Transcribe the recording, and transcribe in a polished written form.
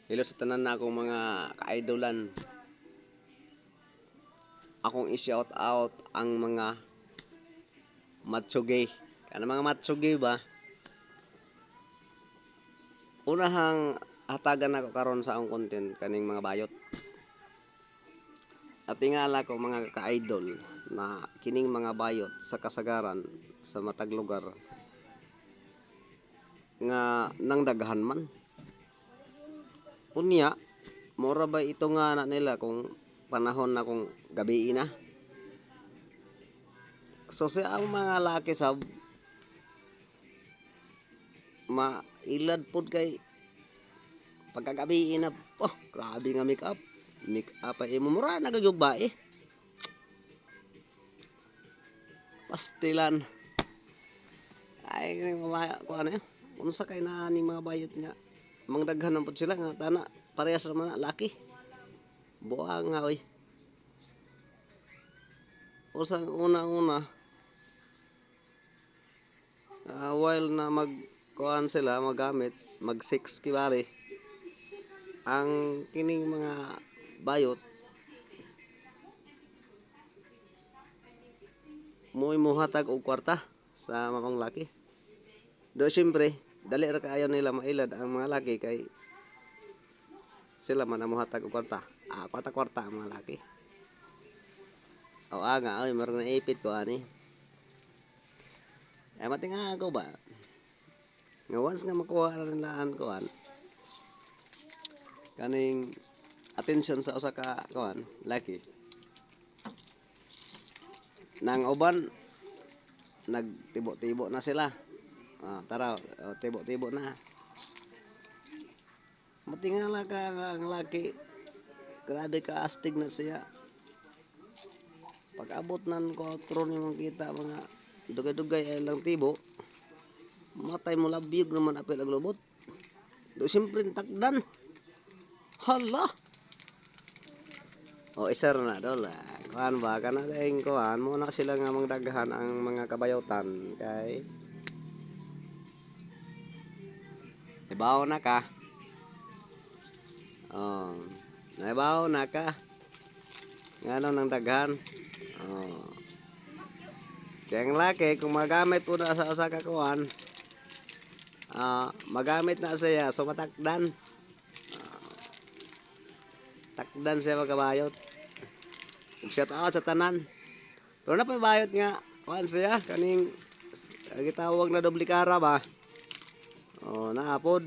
Hello sa tanan na akong mga ka-idolan. Akong i-shout out ang mga matsuge. Kana mga matsuge ba? Unahang hatagan ako karon sa akong content kaning mga bayot. At tingala ko mga ka-idol na kining mga bayot sa kasagaran sa matag lugar nga nang daghan man. Unya, mura ba ito nga na nila kung panahon na kung gabi na? So sa ang mga laki sab mailad pod kay pagkagabi na oh, grabe nga make up. Make up ay mumura nagagyog ba eh. Pastilan. Ay ko ano eh. Unsa kay na ni mga bayot nga mangdaghan pod sila nga tana parehas naman na laki. Buang nga oy. Usang una-una while na magkuhan sila magamit mag 6 kibali ang kining mga bayot muhatag og kwarta sa mga laki. Do siyempre dali ra kaayo nila mailad ang mga laki kay sila man ang muhatag og kwarta. Kwarta ang mga laki. O nga oy meron na ipit ko ani. Ay matinga ako ba? Nga once nga makuha na nilaan kuan kaning attention sa usa ka kuan laki. Nang uban nagtibo-tibo na sila. Tara, tibo-tibo na. Matingala ka ang laki. Grabe ka astig na siya. Pag abot nan ko tron yung kita mga dugay-dugay ay lang tibo. Matay mo labiyog naman apil ang lubot. Do siyempre takdan. Hala. O isa na dol. Kuan ba kana ding kuan mo na sila nga mangdaghan ang mga kabayotan kay ibaw na ka. Naibaw na ka. Ngano nang daghan. Kaya ang laki kung magamit po na sa usa ka kuan magamit na siya so matakdan. Takdan siya magabayot. Shout out sa tanan. Pero na pa bayot nga kuan siya kaning gitawag na dublikara ba. Naapod.